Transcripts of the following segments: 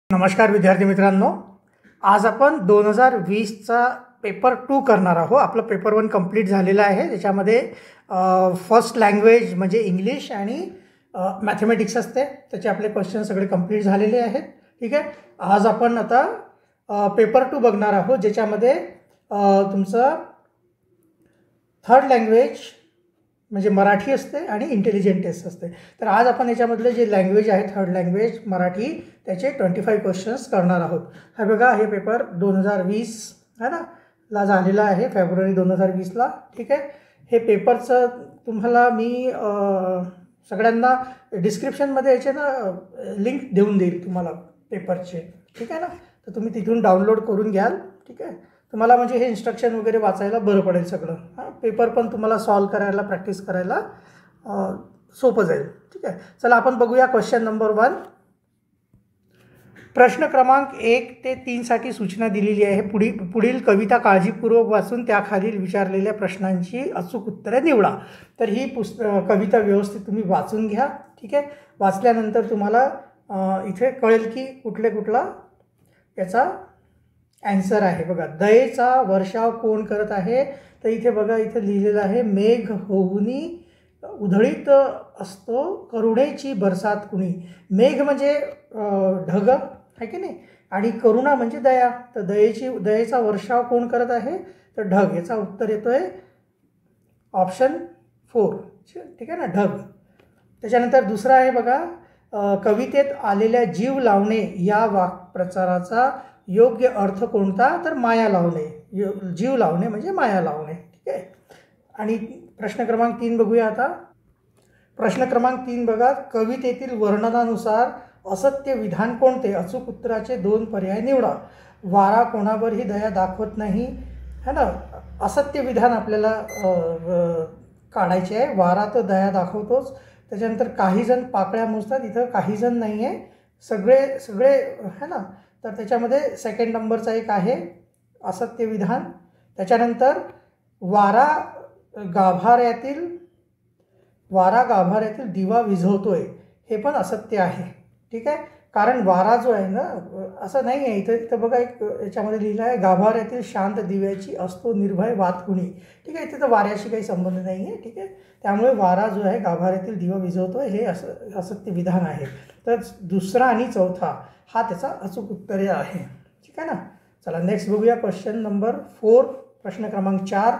नमस्कार विद्यार्थी मित्रांनो, आज आपण 2020चा पेपर 2 करणार आहोत. आपलं पेपर 1 कंप्लीट झालेलं आहे. त्याच्यामध्ये फर्स्ट लँग्वेज म्हणजे इंग्लिश आणि मॅथमॅटिक्स असते. त्याचे आपले क्वेश्चन सगळे कंप्लीट झालेले आहेत. ठीक आहे. आज आपण आता पेपर 2 बघणार आहोत, ज्याच्यामध्ये तुमचं थर्ड लँग्वेज म्हणजे मराठी असते आणि इंटेलिजंट टेस्ट असते. तर आज आपण याच्यामधले जे लँग्वेज आहे थर्ड लँग्वेज मराठी, त्याचे 25 क्वेश्चन्स करणार आहोत. हा बघा, हे पेपर 2020 है ना ला झालेला आहे, फेब्रुवारी 2020ला. ठीक आहे. हे पेपरचं तुम्हाला मी सगळ्यांना डिस्क्रिप्शनमध्ये याचे ना लिंक देऊन देईल तुम्हाला पेपरचे. ठीक आहे ना. तर तुम्ही तिथून डाउनलोड करून घ्याल. ठीक आहे. तुम्हाला म्हणजे हे इन्स्ट्रक्शन वगैरे वाचायला बरं पडेल सगळं. हां, पेपर पण तुम्हाला सॉल्व करायला, प्रॅक्टिस करायला सोपं जाईल. ठीक आहे. चला आपण बघूया क्वेश्चन नंबर 1. प्रश्न क्रमांक 1 ते 3 साठी सूचना दिलेली आहे. पुढील कविता काळजीपूर्वक वाचून त्याखालील विचारलेल्या प्रश्नांची अचूक उत्तरे निवडा. तर ही कविता व्यवस्थित तुम्ही वाचून घ्या. ठीक आहे. वाचल्यानंतर तुम्हाला इथे कळेल की कुठला याचा ॲन्सर आहे. बघा, दयेचा वर्षाव कोण करत आहे? तर इथे बघा, इथे लिहिलेलं आहे, मेघ होऊनी उधळीत असतो करुणेची बरसात कुणी. मेघ म्हणजे ढग आहे की नाही, आणि करुणा म्हणजे दया. तर दयेचा वर्षाव कोण करत आहे? तर ढग. याचा उत्तर येतोय ऑप्शन 4. ठीक आहे ना, ढग. त्याच्यानंतर दुसरा आहे बघा, कवितेत आलेल्या जीव लावणे या वाक्प्रचाराचा योग्य अर्थ कोणता? तर माया लावणे. जीव लावणे म्हणजे माया लावणे. ठीक आहे. आणि प्रश्न क्रमांक 3 बघूया आता. प्रश्न क्रमांक 3 बघा, कवितेतील वर्णनानुसार असत्य विधान कोणते? अचूक उत्तराचे 2 पर्याय निवडा. वारा कोणावरही दया दाखवत नाही, है ना. असत्य विधान आपल्याला काढायचे आहे. वारा तर दया दाखवतोच. त्याच्यानंतर काही जण पाकळ्या मोजतात, इथं काही जण नाही आहे, सगळे है ना. तर त्याच्यामध्ये सेकंड नंबरचा एक आहे असत्य विधान. त्याच्यानंतर वारा गाभाऱ्यातील दिवा विझवतोय, हे पण असत्य आहे. ठीक आहे. कारण वारा जो आहे ना, असं नाही आहे. इथं बघा, एक याच्यामध्ये लिहिलं आहे, गाभाऱ्यातील शांत दिव्याची असतो निर्भय वात कुणी. ठीक आहे. इथे तर वाऱ्याशी काही संबंध नाही आहे. ठीक आहे. त्यामुळे वारा जो आहे गाभाऱ्यातील दिवा विझवतोय, हे असत्य विधान आहे. तर दुसरा आणि चौथा हा त्याचा अचूक उत्तर आहे. ठीक आहे ना. चला नेक्स्ट बघूया क्वेश्चन नंबर 4. प्रश्न क्रमांक 4.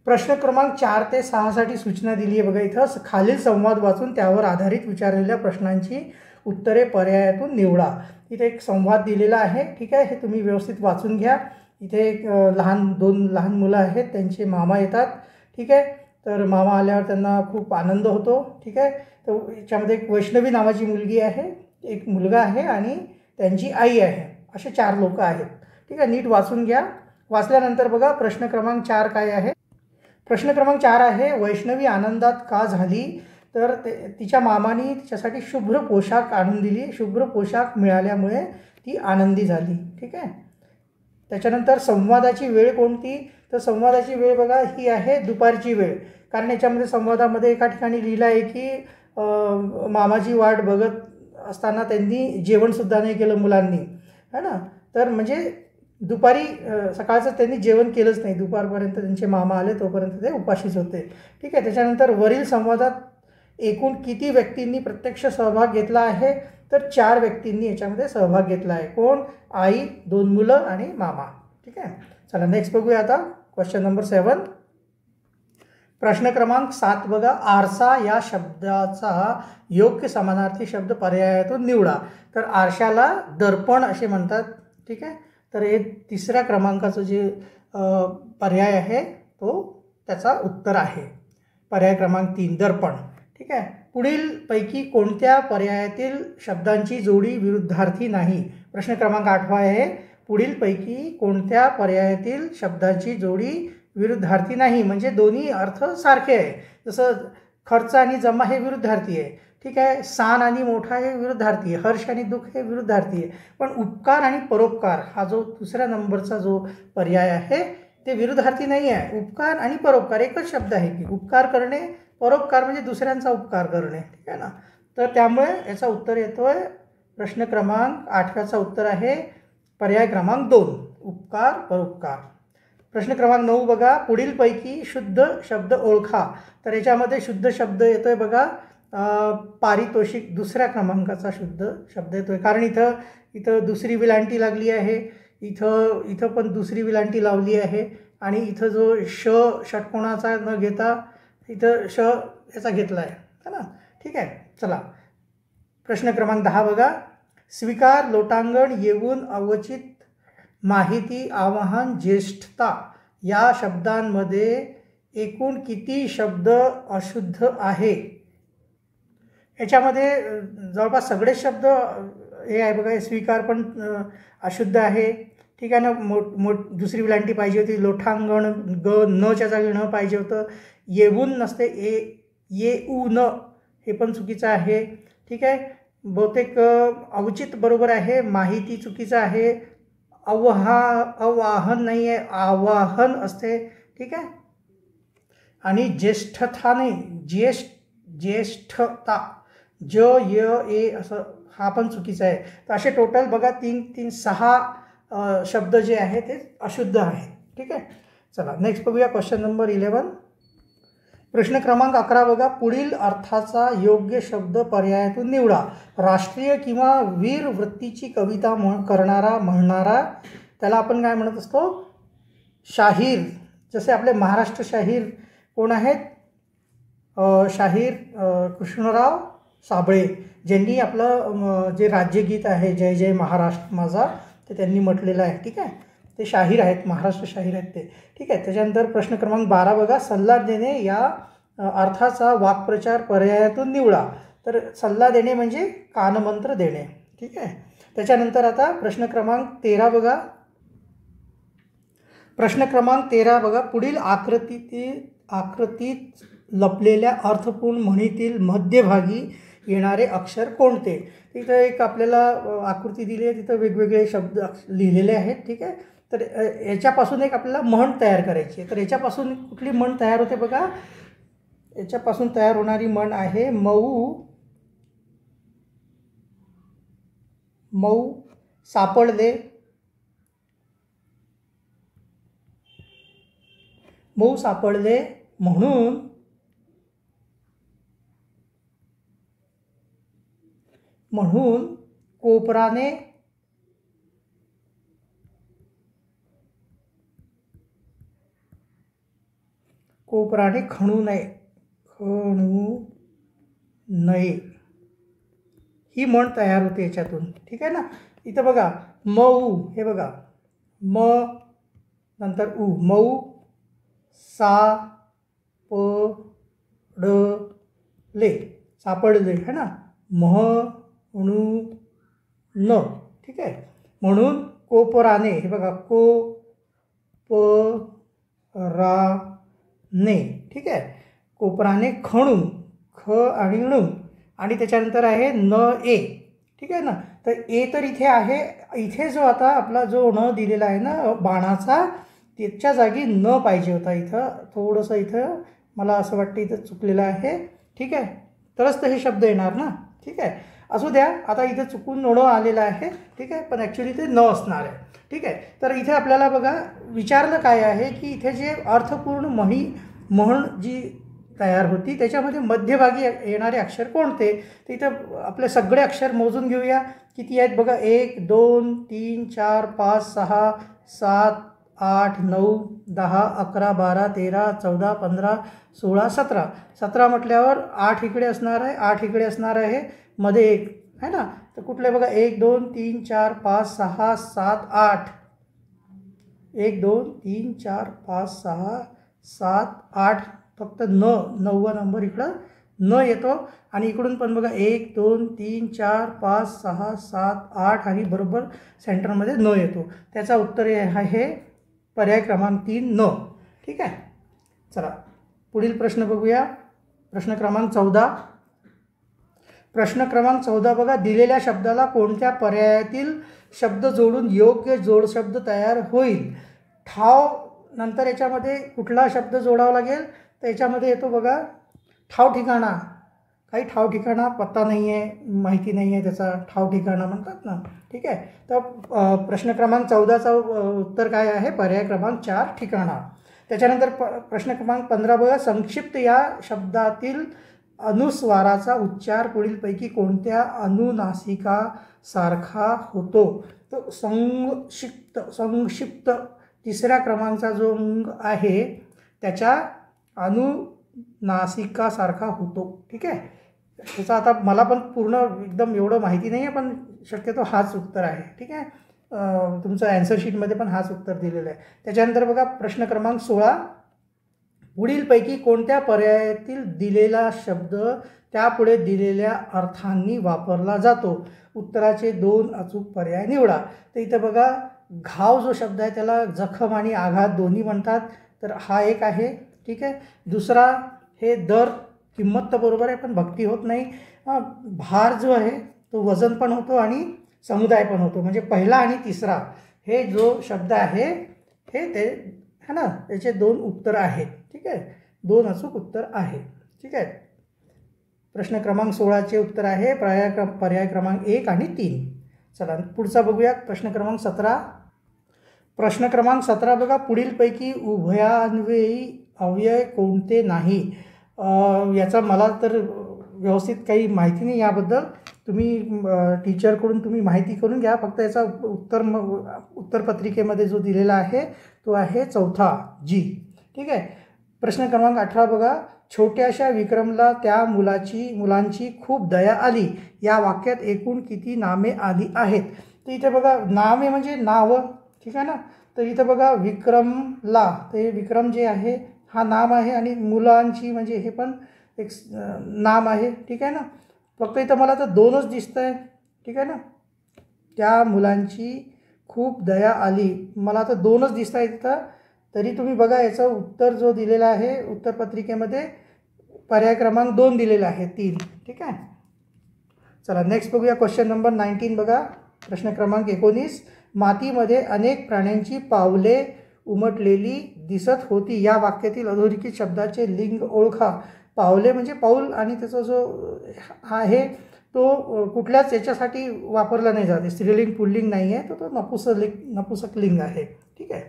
प्रश्न क्रमांक 4 ते 6 साठी सूचना दिली आहे. बघा, इथं खालील संवाद वाचून त्यावर आधारित विचारलेल्या प्रश्नांची उत्तरे पर्यायातून निवडा. इथे एक संवाद दिलेला आहे. ठीक आहे. हे तुम्ही व्यवस्थित वाचून घ्या. इथे एक 2 लहान मुलं आहेत, त्यांचे मामा येतात. ठीक आहे. तर मामा आल्यावर त्यांना खूप आनंद होतो. ठीक आहे. तर याच्यामध्ये एक वैष्णवी नावाची मुलगी आहे, एक मुलगा आहे आणि त्यांची आई आहे. असे 4 लोक आहेत. ठीक आहे. नीट वाचून घ्या. वाचल्यानंतर बघा, प्रश्न क्रमांक 4 काय आहे? प्रश्न क्रमांक 4 आहे, वैष्णवी आनंदात का झाली? तर तिच्या मामाने तिच्यासाठी शुभ्र पोशाख आणून दिली. शुभ्र पोशाख मिळाल्यामुळे ती आनंदी झाली. ठीक आहे. त्याच्यानंतर संवादाची वेळ कोणती? तर संवादाची वेळ बघा, ही आहे दुपारची वेळ. कारण याच्यामध्ये संवादामध्ये एका ठिकाणी लिहिलं आहे की मामाची वाट बघत असताना त्यांनी जेवणसुद्धा नाही केलं मुलांनी, है ना. तर म्हणजे दुपारी सकाळचं त्यांनी जेवण केलंच नाही. दुपारपर्यंत त्यांचे मामा आले तोपर्यंत ते उपाशीच होते. ठीक आहे. त्याच्यानंतर वरील संवादात एकूण किती व्यक्तींनी प्रत्यक्ष सहभाग घेतला आहे? तर 4 व्यक्तींनी याच्यामध्ये सहभाग घेतला आहे. कोण? आई, 2 मुलं आणि मामा. ठीक आहे. चला नेक्स्ट बघूया आता क्वेश्चन नंबर 7. प्रश्न क्रमांक 7 बघा, आरसा या शब्दाचा योग्य समानार्थी शब्द पर्यायातून निवडा. तर आरशाला दर्पण असे म्हणतात. ठीक आहे. तर हे 3ऱ्या क्रमांकाचं जे पर्याय आहे तो त्याचा उत्तर आहे. पर्याय क्रमांक 3 दर्पण. ठीक आहे. पुढील पैकी कोणत्या पर्यायातील शब्दांची जोडी विरुद्धार्थी नाही? प्रश्न क्रमांक 8 आहे, पुढील पैकी कोणत्या पर्यायातील शब्दाची जोडी विरुद्धार्थी नाही? म्हणजे दोन्ही अर्थ सारखे आहे. जसं खर्च आणि जमा हे विरुद्धार्थी आहे. ठीक आहे. सान आणि मोठा हे विरुद्धार्थी आहे. हर्ष आणि दुःख हे विरुद्धार्थी आहे. पण उपकार आणि परोपकार हा जो 2ऱ्या नंबरचा जो पर्याय आहे ते विरुद्धार्थी नाही आहे. उपकार आणि परोपकार एकच शब्द आहे की उपकार करणे, परोपकार म्हणजे दुसऱ्यांचा उपकार करणे. ठीक आहे ना. तर त्यामुळे याचा उत्तर येतोय प्रश्न क्रमांक 8चा उत्तर आहे पर्याय क्रमांक 2 उपकार परोपकार. प्रश्न क्रमांक 9 बघा, पुढीलपैकी शुद्ध शब्द ओळखा. तर याच्यामध्ये शुद्ध शब्द येतोय बघा पारितोषिक, दुसऱ्या क्रमांकाचा शुद्ध शब्द येतोय, कारण इथं दुसरी विलांटी लागली आहे, इथं पण दुसरी विलांटी लावली आहे, आणि इथं जो षटकोणाचा न घेता इथं याचा घेतला आहे ना. ठीक आहे, चला प्रश्न क्रमांक 10 बघा, स्वीकार, लोटांगण, येऊन, अवचित, माहिती, आवाहन, ज्येष्ठता या शब्दांमध्ये एकूण किती शब्द अशुद्ध आहे. याच्यामध्ये जवळपास सगळे शब्द हे आहे बघा. स्वीकार पण अशुद्ध आहे, ठीक आहे ना. दुसरी विलांटी पाहिजे होती, लोटांगण नच्या जागी न पाहिजे होतं, येऊन नसते येऊन हे पण चुकीचं आहे, ठीक आहे. बहुतेक अवचित बरोबर आहे, माहिती चुकीचं आहे, आवाहन नाही आहे, आवाहन असते, ठीक आहे. आणि ज्येष्ठता नाही, ज्येष्ठता ए असं हा पण चुकीचा आहे. तर असे टोटल बघा 6 शब्द जे आहे ते अशुद्ध आहे, ठीक आहे. चला नेक्स्ट बघूया क्वेश्चन नंबर 11. प्रश्न क्रमांक 11 बघा, पुढील अर्थाचा योग्य शब्द पर्यायातून निवडा. राष्ट्रीय किंवा वीर वृत्तीची कविता म्हणणारा त्याला आपण काय म्हणत असतो, शाहीर. जसे आपले महाराष्ट्र शाहीर कोण आहेत, शाहीर कृष्णराव साबळे, ज्यांनी आपलं जे राज्यगीत आहे जय जय महाराष्ट्र माझा ते त्यांनी म्हटलेलं आहे, ठीक आहे. ते शाहीर आहेत, महाराष्ट्र शाहीर आहेत ते, ठीक आहे. त्याच्यानंतर प्रश्न क्रमांक 12 बघा, सल्ला देणे या अर्थाचा वाक्प्रचार पर्यायातून निवडा. तर सल्ला देणे म्हणजे कानमंत्र देणे, ठीक आहे. त्याच्यानंतर आता प्रश्न क्रमांक 13 बघा. प्रश्न क्रमांक 13 बघा, पुढील आकृतीत लपलेल्या अर्थपूर्ण म्हणीतील मध्यभागी येणारे अक्षर कोणते. तिथं एक आपल्याला आकृती दिली आहे, तिथं वेगवेगळे शब्द लिहिलेले आहेत, ठीक आहे. तर याच्यापासून एक आपल्याला म्हण तयार करायची आहे. तर याच्यापासून कुठली म्हण तयार होते बघा, याच्यापासून तयार होणारी म्हण आहे मऊ सापडले, मऊ सापडले म्हणून कोपराने खणू नये ही म्हण तयार होते याच्यातून, ठीक आहे ना. इथं बघा मऊ, हे बघा म नंतर उ, मऊ सापडले है ना, म्हणून, ठीक आहे. म्हणून कोपराने, हे बघा कोपराने, ठीक आहे. कोपराने खणून, ख आणि ण, आणि त्याच्यानंतर आहे न ए, ठीक आहे ना. तर ए तर इथे आहे, इथे जो आता आपला जो न दिलेला आहे ना बाणाचा, त्याच्या जागी न पाहिजे होता. इथं थोडंसं इथं मला असं वाटतं इथं चुकलेलं आहे, ठीक आहे. तरच तर हे शब्द येणार ना, ठीक आहे. असू द्या, आता इथं चुकून न आलेलं आहे, ठीक आहे, पण ॲक्च्युली ते न असणार आहे, ठीक आहे. तर इथे आपल्याला बघा विचारलं काय आहे की इथे जे अर्थपूर्ण म्हण जी तयार होती त्याच्यामध्ये मध्यभागी येणारे अक्षर कोणते. तर इथं आपले सगळे अक्षर मोजून घेऊया, किती आहेत बघा, 1 2 3 4 5 6 7 8 9 10 11 12 13 14 15 16 17. 17 म्हटल्यावर 8 इकडे असणार आहे, 8 इकडे असणार आहे, मध्ये 1 आहे ना. तर कुठले बघा 1 2 3 4 5 6 7 8, 1 2 3 4 5 6 7 8, फक्त 9वा नंबर इकडं न येतो. आणि इकडून पण बघा 1 2 3 4 5 6 7 8 आणि बरोबर सेंटरमध्ये न येतो. त्याचा उत्तर आहे पर्याय क्रमांक 3 न, ठीक आहे. चला पुढील प्रश्न बघूया. प्रश्न क्रमांक 14. प्रश्न क्रमांक 14 बघा, दिलेल्या शब्दाला कोणत्या पर्यायातील शब्द जोडून योग्य जोडशब्द तयार होईल. ठाव नंतर याच्यामध्ये कुठला शब्द जोडावा लागेल, तर याच्यामध्ये येतो बघा ठाव ठिकाणा, काही ठाव ठिकाणा पत्ता नाही आहे, माहिती नाही आहे, त्याचा ठाव ठिकाणा म्हणतात ना, ठीक आहे. तर प्रश्न क्रमांक 14चा उत्तर काय आहे? पर्याय क्रमांक 4 ठिकाणा. त्याच्यानंतर प्रश्न क्रमांक 15 बघा, संक्षिप्त या शब्दातील अनुस्वाराचा उच्चार पुढीलपैकी कोणत्या अनुनासिकासारखा होतो? तो संक्षिप्त तिसऱ्या क्रमांकाचा जो अंग आहे त्याच्या अनुनासिकासारखा होतो, ठीक आहे. त्याचा आता मला पण पूर्ण एकदम एवढं माहिती नाही आहे, पण शक्यतो हाच उत्तर आहे, ठीक आहे. तुमचं ॲन्सर शीटमध्ये पण हाच उत्तर दिलेलं आहे. त्याच्यानंतर बघा प्रश्न क्रमांक 16, पुढीलपैकी कोणत्या पर्यायातील दिलेला शब्द त्यापुढे दिलेल्या अर्थांनी वापरला जातो? उत्तराचे 2 अचूक पर्याय निवडा. तर इथं बघा, घाव जो शब्द आहे त्याला जखम आणि आघात दोन्ही म्हणतात, तर हा एक आहे, ठीक आहे. दुसरा हे दर, किंमत तर बरोबर आहे पण भक्ती होत नाही. भार जो आहे तो वजन पण होतो आणि समुदाय पण होतो, म्हणजे पहिला आणि तिसरा हे जो शब्द आहे हे ते है ना, त्याचे 2 उत्तर आहेत, ठीक आहे. 2 अचूक उत्तर आहे, ठीक आहे. प्रश्न क्रमांक 16चे उत्तर आहे पर्याय क्रमांक 1 आणि 3. चला पुढचा बघूया प्रश्न क्रमांक 17. प्रश्न क्रमांक 17 बघा, पुढीलपैकी उभयान्वयी अव्यय कोणते नाही? याचा मला तर व्यवस्थित काही माहिती नाही याबद्दल. तुम्ही टीचरकडून तुम्ही माहिती करून घ्या. फक्त याचा उत्तरपत्रिकेमध्ये जो दिलेला आहे तो आहे चौथा जी, ठीक आहे. प्रश्न क्रमांक 18 बघा, छोट्याशा विक्रमला त्या मुलांची खूप दया आली या वाक्यात एकूण किती नामे आली आहेत? तर इथे बघा, नामे म्हणजे नावं, ठीक आहे ना. तर इथं बघा विक्रमला, तर हे विक्रम जे आहे हा नाम आहे आणि मुलांची म्हणजे हे पण एक नाम आहे, ठीक आहे ना. फक्त इथं मला तर 2च दिसतं आहे, ठीक आहे ना. त्या मुलांची खूप दया आली, मला तर 2च दिसत आहे तिथं. तरी तुम्ही बघा याचं उत्तर जो दिलेला आहे उत्तरपत्रिकेमध्ये पर्याय क्रमांक 2 दिलेला आहे, 3, ठीक आहे. चला नेक्स्ट बघूया क्वेश्चन नंबर 19 बघा. प्रश्न क्रमांक 19, मातीमध्ये अनेक प्राण्यांची पावले उमटलेली दिसत होती या वाक्यातील अधोरेखित शब्दाचे लिंग ओळखा. पावले म्हणजे पाऊल आणि त्याचा जो आहे तो कुठल्याच याच्यासाठी वापरला नाही जाते, स्त्रीलिंग पुल्लिंग नाही आहे, तो नपुसक लिंग आहे, ठीक आहे.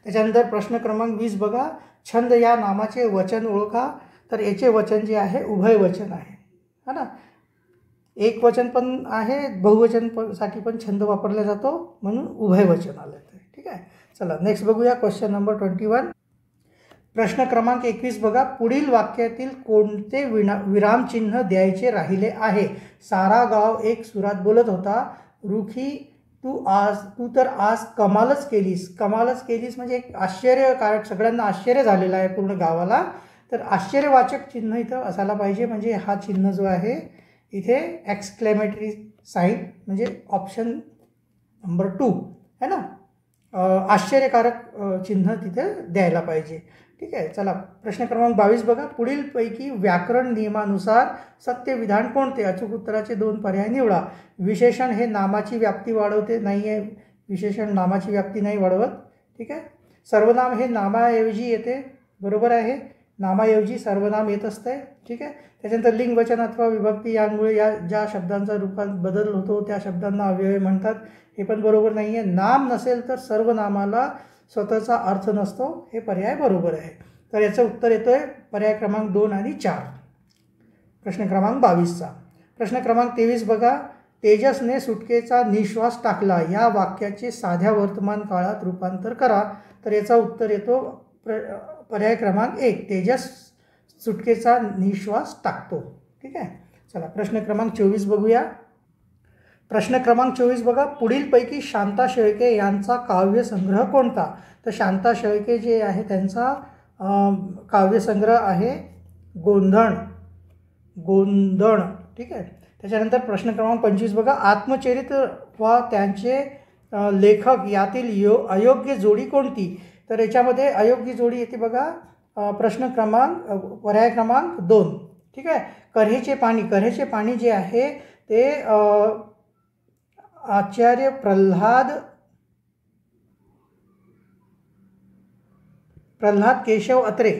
त्याच्यानंतर प्रश्न क्रमांक 20 बघा, छंद या नामाचे वचन ओळखा. तर याचे वचन जे आहे उभय वचन आहे, है ना. एक वचन पण आहे, बहुवचन साठी पण छंद वापरला जातो, म्हणून उभय वचन आलं आहे, ठीक आहे. चला नेक्स्ट बघूया क्वेश्चन नंबर 21. प्रश्न क्रमांक 21 बघा, पुढील वाक्यातील कोणते विरामचिन्ह द्यायचे राहिले आहे? सारा गाव एक सुरात बोलत होता, रुखी तू तर आज कमालच केलीस. कमालच केलीस म्हणजे एक आश्चर्यकारक, सगळ्यांना आश्चर्य झालेलं आहे पूर्ण गावाला. तर आश्चर्यवाचक चिन्ह इथं असायला पाहिजे, म्हणजे हा चिन्ह जो आहे इथे एक्सक्लेमेटरी साईन म्हणजे ऑप्शन नंबर 2 है ना. आश्चर्यकारक चिन्ह तिथे द्यायला पाहिजे, ठीक आहे. चला प्रश्न क्रमांक 22 बघा, पुढीलपैकी व्याकरण नियमानुसार सत्य विधान कोणते? अचूक उत्तराचे 2 पर्याय निवडा. विशेषण हे नामाची व्याप्ती वाढवते, नाही आहे, विशेषण नामाची व्याप्ती नाही वाढवत, ठीक आहे. सर्वनाम हे नामाऐवजी येते, बरोबर आहे, नामाऐवजी सर्वनाम येत असते, ठीक आहे. त्याच्यानंतर लिंग, वचन अथवा विभक्ती यामुळे या ज्या शब्दांचा रूपात बदल होतो त्या शब्दांना अव्यय म्हणतात, हे पण बरोबर नाही आहे. नाम नसेल तर सर्वनामाला स्वतःचा अर्थ नसतो, हे पर्याय बरोबर आहे. तर याचं उत्तर येतो आहे पर्याय क्रमांक 2 आणि 4 प्रश्न क्रमांक 22चा. प्रश्न क्रमांक 23 बघा, तेजसने सुटकेचा निश्वास टाकला या वाक्याचे साध्या वर्तमान काळात रूपांतर करा. तर याचा उत्तर येतो पर्याय क्रमांक 1, तेजस सुटकेचा निश्वास टाकतो, ठीक आहे. चला प्रश्न क्रमांक 24 बघूया. प्रश्न क्रमांक 24 बघा, पुढीलपैकी शांता शेळके यांचा काव्यसंग्रह कोणता? तर शांता शेळके जे आहे त्यांचा काव्यसंग्रह आहे गोंधळ, ठीक आहे. त्याच्यानंतर प्रश्न क्रमांक 25 बघा, आत्मचरित्र व त्यांचे लेखक यातील अयोग्य जोडी कोणती? तर याच्यामध्ये अयोग्य जोडी येते बघा पर्याय क्रमांक 2, ठीक आहे. कऱ्हेचे पाणी जे आहे ते आचार्य प्रल्हाद केशव अत्रे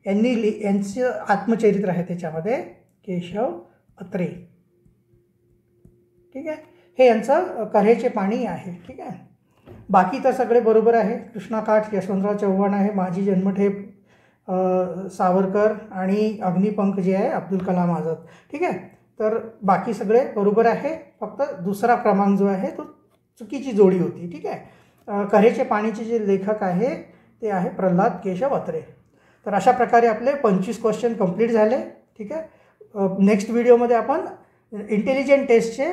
यांचं आत्मचरित्र आहे त्याच्यामध्ये, केशव अत्रे. ठीक आहे, हे यांचं कऱ्हेचे पाणी आहे. ठीक आहे, बाकी तर सगळे बरोबर आहे. कृष्णाकाठ यशवंतराव चव्हाण आहे, माझी जन्मठेप सावरकर आणि अग्निपंख जे आहे अब्दुल कलाम आझाद. ठीक आहे, तर बाकी सगळे बरोबर आहे. फक्त दुसरा क्रमांक जो आहे तो चुकीची जोडी होती. ठीक आहे, कऱ्हेचे पाणीचे जे लेखक आहे ते आहे प्रल्हाद केशव अत्रे. तर अशा प्रकारे आपले 25 क्वेश्चन कंप्लीट झाले. ठीक आहे, नेक्स्ट व्हिडिओमध्ये आपण इंटेलिजंट टेस्टचे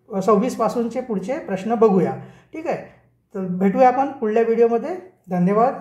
26 पासूनचे पुढचे प्रश्न बघूया. ठीक आहे, तर भेटूया आपण पुढल्या व्हिडिओमध्ये. धन्यवाद.